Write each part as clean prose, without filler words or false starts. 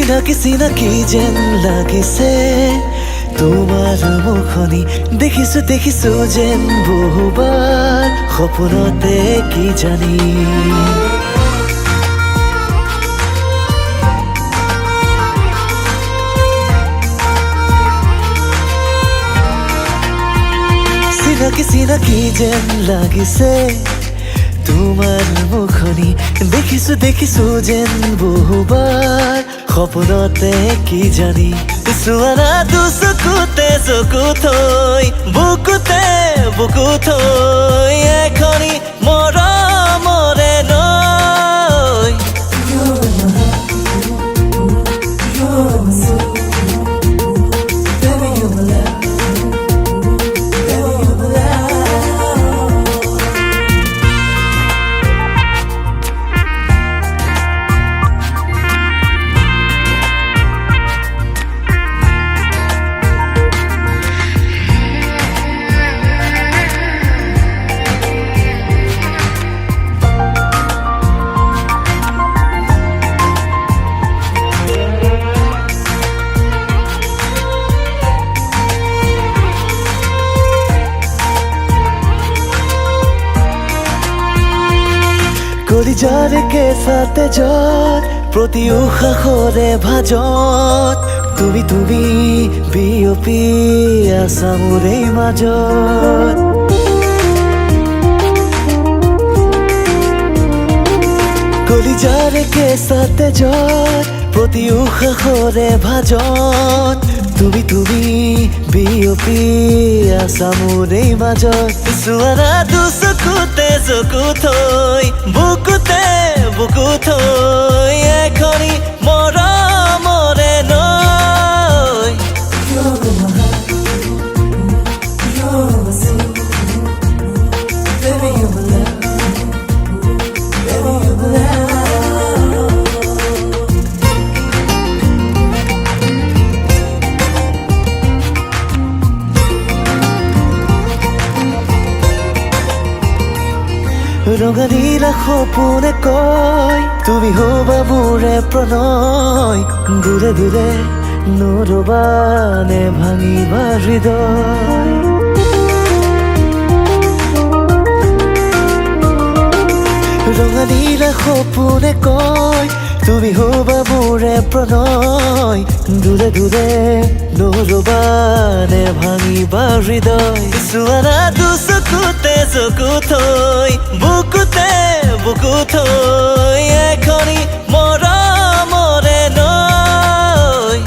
চিনাকি চিনাকি যেন লাগিছে তোমাৰ মুখনি দেখিছো দেখিছো যেন বহুবাৰ সপোনতে কি জানি চিনাকি চিনাকি যেন লাগিছে তোমাৰ মুখনি দেখিছো দেখিছো যেন বহুবাৰ সপোনতে কি জানি চোৱানা দুচকুতে চকু থৈ বুকু থৈ এখনি মৰমৰে নৈ কলিজাৰ কেঁচাতে যত প্ৰতি উশাহৰে ভাজত তুমি তুমি বিয়পি আছা মোৰ এই মাজত কলিজাৰ কেঁচাতে যত প্ৰতি উশাহৰে ভাজত তুমি তুমি বিয়পি আছা মোৰ এই মাজত চোৱানা দুচকুতে চকু থৈ বুকু থৈ এখনি মৰমৰে নৈ ৰঙা নীলা সপোনে কয় তুমি হবা মোৰে প্ৰণয় দূৰে দূৰে নৰবানে ভাঙিবা হৃদয় ৰঙা নীলা সপোনে কয় তুমি হবা মোৰে প্ৰণয় দূৰে দূৰে নৰবানে ভাঙিবা হৃদয় চোৱানা দুচকুতে চকু থৈ বুকু থৈ এখনি মৰমৰে নৈ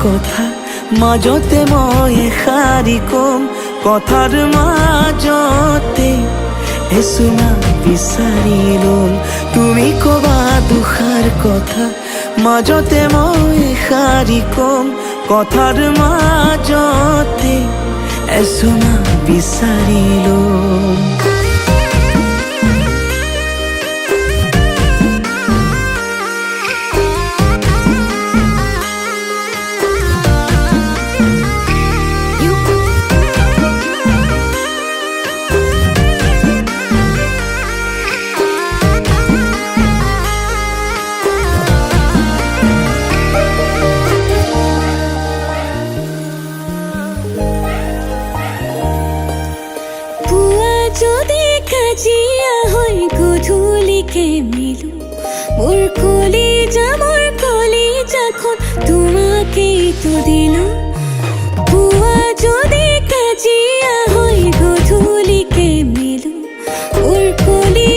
কথা মাজতে মই এষাৰি কম কথাৰ মাজতে এচুমা বিচাৰি লম তুমি কবা দুষাৰ কথা মাজতে মই এষাৰি কম কথাৰ মাজতে এচুমা বিচাৰি লম তোমাকে মিলু মোর কলি যখন তোমাকেই তো দিলু পুয়া যদি কাজিয়া হই গধূলিকে মিলু মোর কলি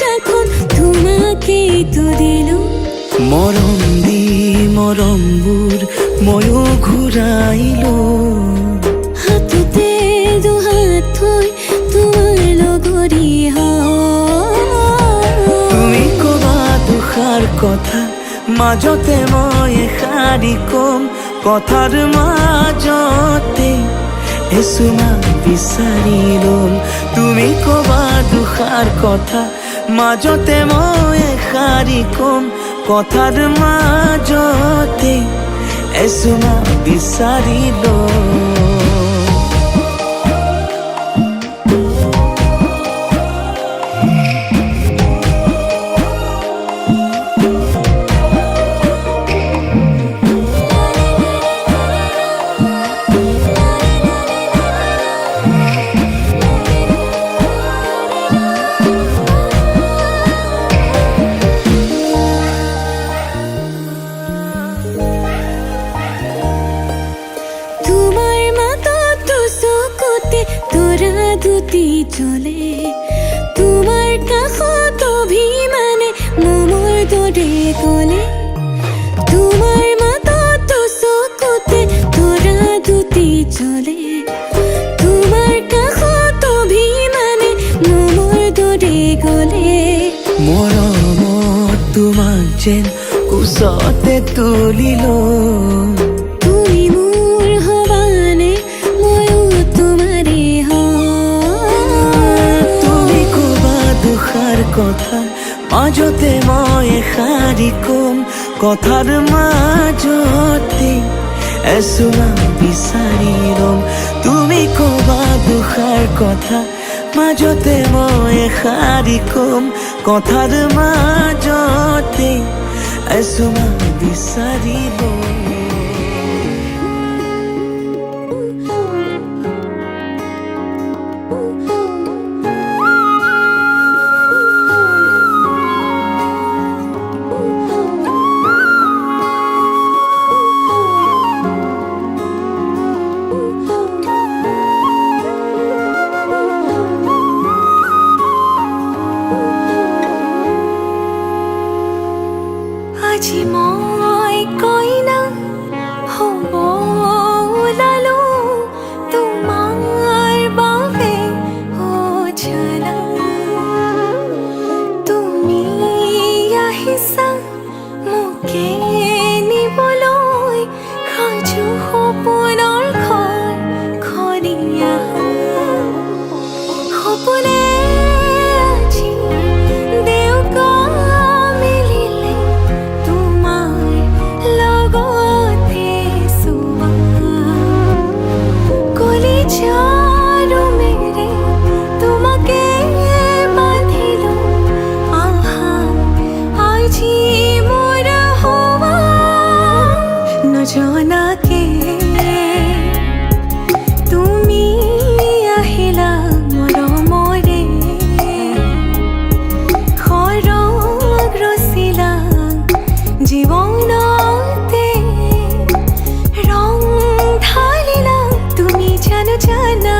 যখন তোমাকেই তো দিলু মৰম দি মৰমবোৰ ময়ো ঘূৰাইলো হাততে দুহাত থৈ তোমাৰ লগৰী তুমি ক'বা দুষাৰ কথা মাজতে মই এষাৰি কম কথাৰ মাজতে এচুমা বিচাৰি ল'ম তুমি ক'বা দুষাৰ কথা মাজতে মই এষাৰি কম কথাৰ মাজতে এচুমা বিচাৰি ল'ম দুটি চলে তোমাৰ কাষত অভিমানে মমৰ দৰে গলে তোমাৰ মাতত চকুতে তৰা দুটি চলে তোমাৰ কাষত অভিমানে মমৰ দৰে গলে মৰমত তোমাক যেন কোচতে তুলিলো কথা মাজতে মই এষাৰি কম কথাৰ মাজতে এচুমা বিচাৰি ল'ম তুমি ক'বা দুষাৰ কথা মাজতে মই এষাৰি কম কথাৰ মাজতে এচুমা বিচাৰি ল'ম আজি মই কইনা হ'ব ওলালো তোমাৰ বাবে অজানা তুমি আহিছা মোকে নিবলৈ সাজু সপোনৰ ঘৰ খৰিয়া সপোনে আজি দেউকা নজনাকে তুমি আহিলা মৰমৰে খৰগ ৰচিলা জীৱনতে ৰং ঢালিলা তুমি জানা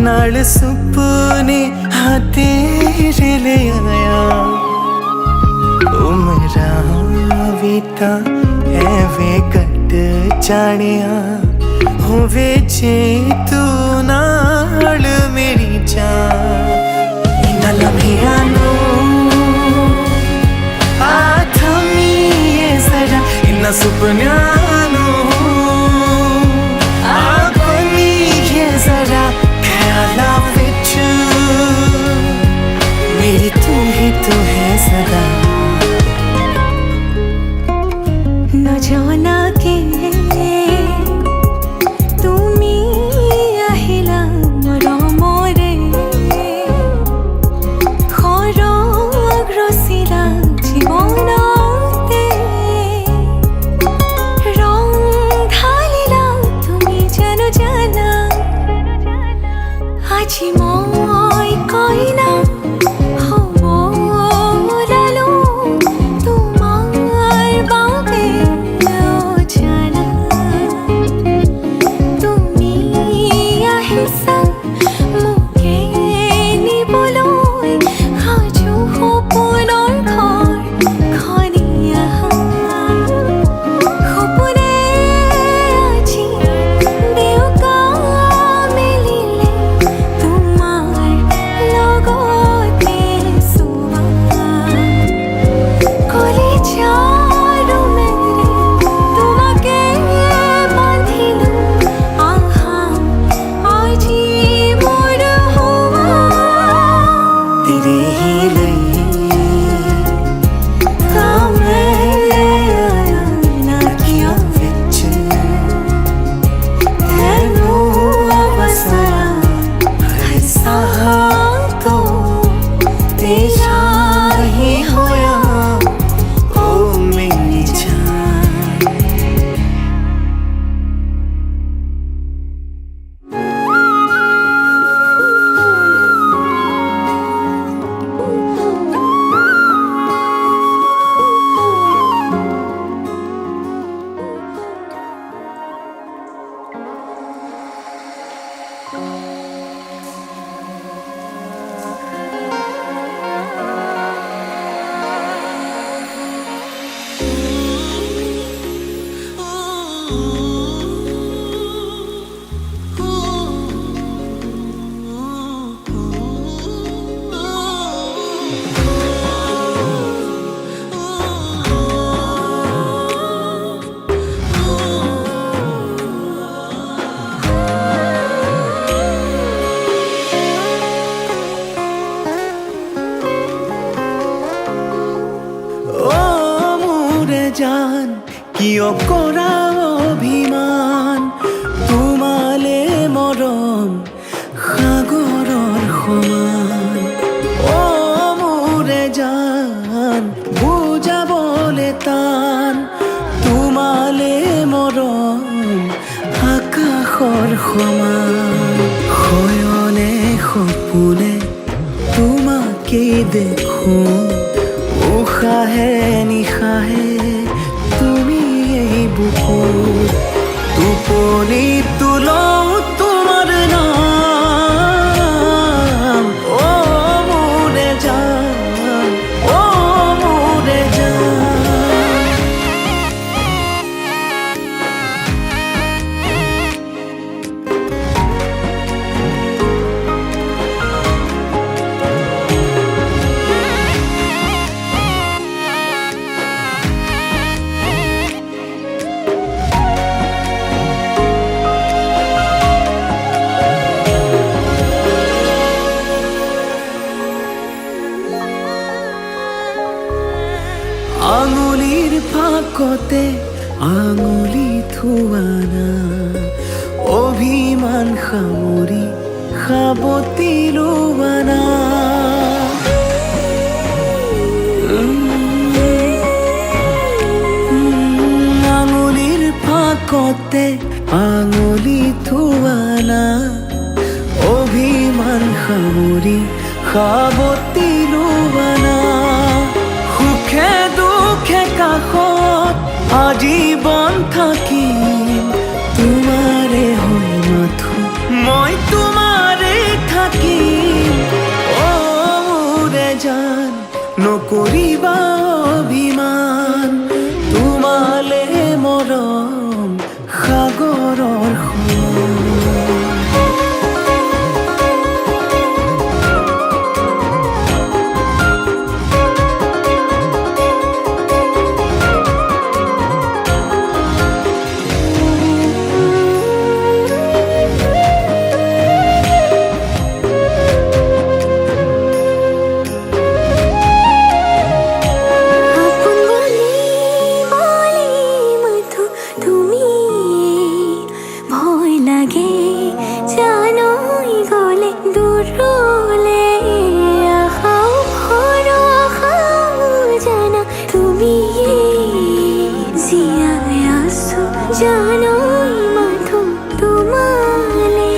नाल सुपने तेरे ले आया उमरा बीता एवे कट जानिया होवे जे तू नाल मेरी जान इना लम्हियानो आथमी ये जरा इना सुपन्यानो आखनी ये जरा ख्याला विच मेरी तू ही तो है सदा न जाना के তুমি আহিলা জান কিয় কৰা অভিমান তোমালে মৰম সাগৰৰ সমান অ মোৰে জান বুজাবলে টান তোমালে মৰম আকাশৰ সমান শয়নে সপোনে তোমাকেই দেখো উশাহে নিশাহে তুমি এই বুকুত টোপনি তুলও তোমাৰ নাম অ মোৰে জান অ মোৰে জান আঙুলিৰ ফাকতে আঙুলি থোৱানা অভিমান সামৰি সাবতি লোৱানা আঙুলিৰ ফাকতে আঙুলি থোৱানা অভিমান সামৰি সাবতি লোৱানা সুখে দুখে কাষত আজীৱন থাকিম তোমাৰে হৈ মাথো মই তোমাৰে থাকিম অ মোৰে জান নকৰিবা অভিমান তোমালে মৰম সাগৰৰ সমান জানোই মাথো তোমালে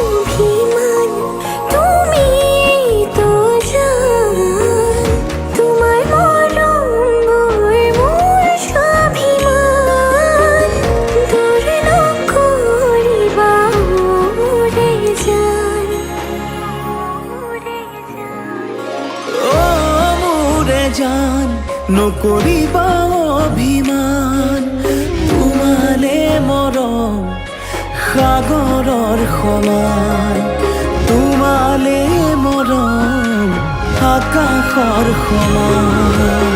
অভিমান তুমি তো জান তোমার মরম মোর স্বাভিমান দূর নকরিবা মোরে জান ও মোরে জান নকৰিবা অভিমান তোমালে মৰম সাগৰৰ সমান তোমালে মৰম আকাশৰ সমান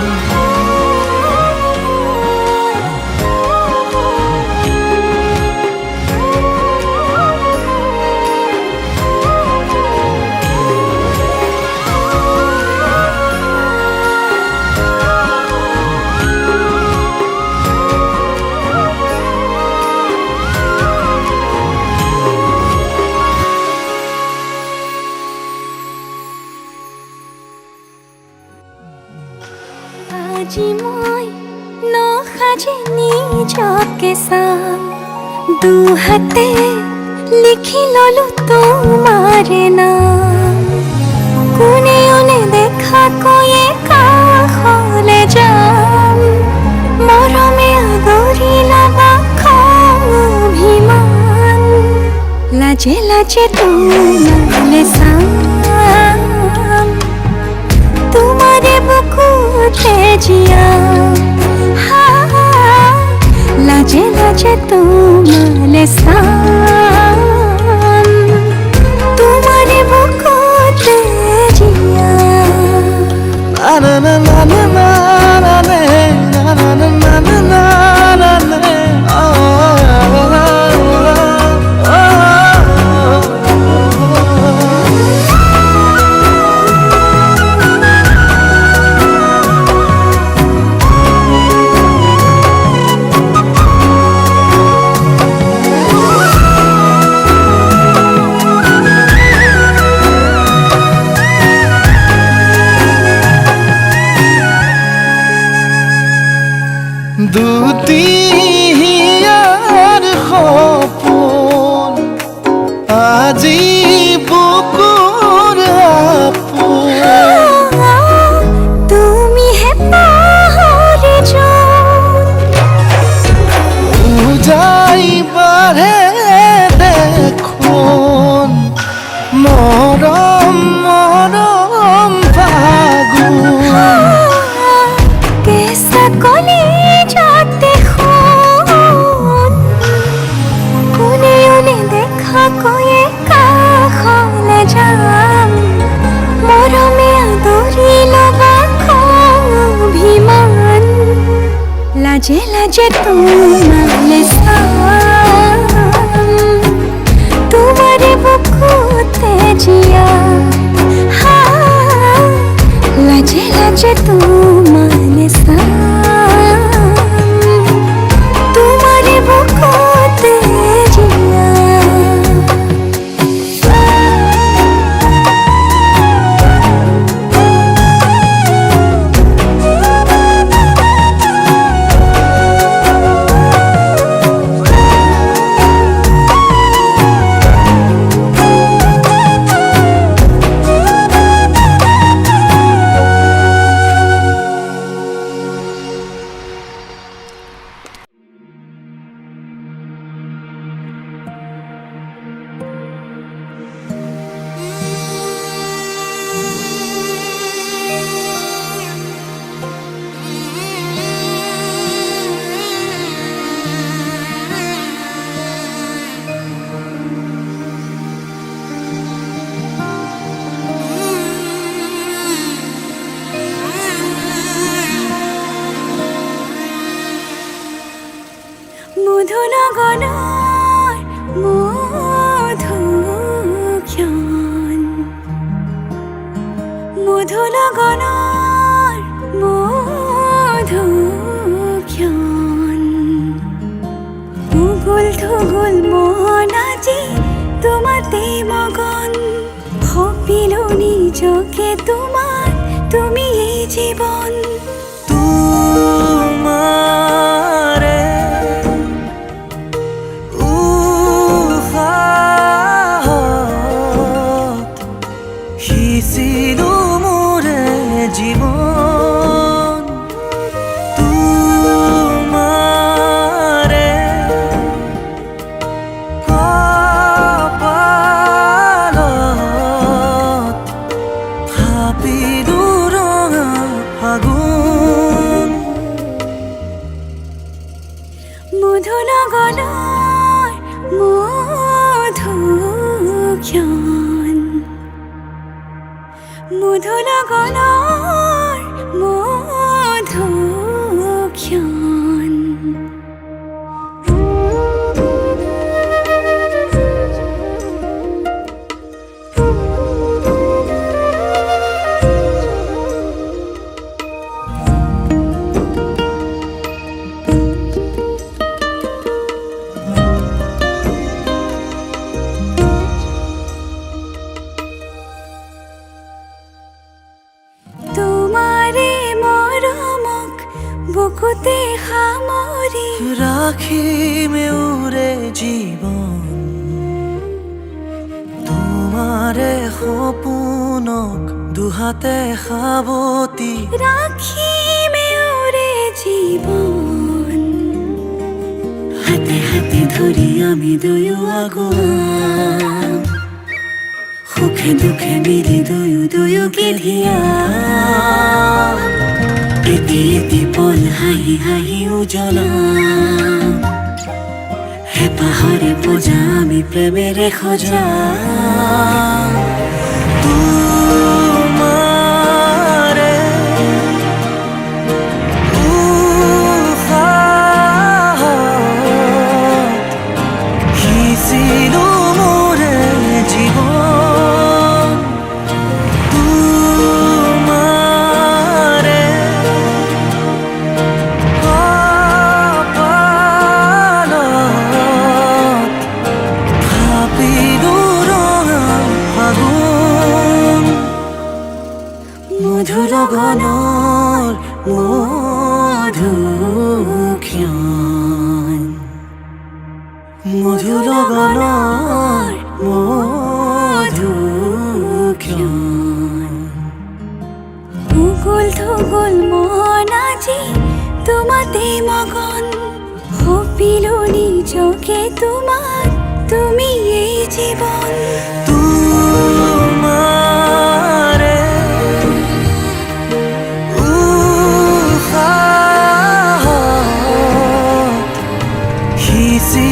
আজি মই নসাজে নিজকে চাম দুহাতে লিখি ললো তোমাৰে নাম কোনেও নেদেখা কৈয়ে কাষলে যাম মৰমে আদৰি লবা অভিমান লাজে লাজে তোমালে চাম তোমারে বুকুতে জিয়া লাজে তোমালে চাম তোমাৰে বুকুতে জিয়া না না না না না না নে, না না না না না না না নে, ও, ও, ও, দুটি হিয়াৰ সপোন আজি বুকুৰ আপোন তুমিহে পাহৰি যোন উজাই বাঢ়ে দেখোন মৰম মৰম ফাগুন কেঁচা কলি যাতে খুন কোনে ওনে দেখা কৈয়ে কাষলে যাম মৰমে আদৰি ল'বা অভিমান লাজে লাজে তোমালে চাম তোমাৰে বুকুতে জিয়া লাজে লাজে তোমালে চাম তোমাৰে বুকুতে জিয়া মধুনগনৰ মধুক্ষণ মধুনগনৰ মধুক্ষণ উগুল থুগুল মন আজি তোমাতে মগন ভাবিলো নিজকে তোমাৰ তুমি এই জীৱন তোমাৰে সিঁচিলো মোৰে জীৱন তোমাৰে কপালত থাপিলো ৰঙা ফাগুন মধুনগৰৰ মধুক্ষণ মধুনগৰৰ মধুক্ষণ বুকুতে সামৰি ৰাখিম উৰে জীৱন তোমাৰে সপোনক দুহাতে সাৱতি ৰাখিম উৰে জীৱন হাতে হাতে ধৰি আমি দুয়ো আগুৱাম সুখে দুখে মিলি দুয়ো দুয়োকে ধিয়া এটি এটি পল হাঁহি হাঁহি উজলা হেঁপাহৰে পূজা আমি প্ৰেমেৰে সজা তোমারে সিঁচিলো মোৰে জীৱন তোমাৰে কপালত ভাবিলো ৰঙা ফাগুন মধুৰ গণৰ মধুক্ষণ মধুৰ গণৰ মধুক্ষণ উগুল থুগুল মন আজি তোমাতে মগন সপিলো নিজকে তোমাক তুমি এই জীৱন তোমারে উষাহত সিঁচি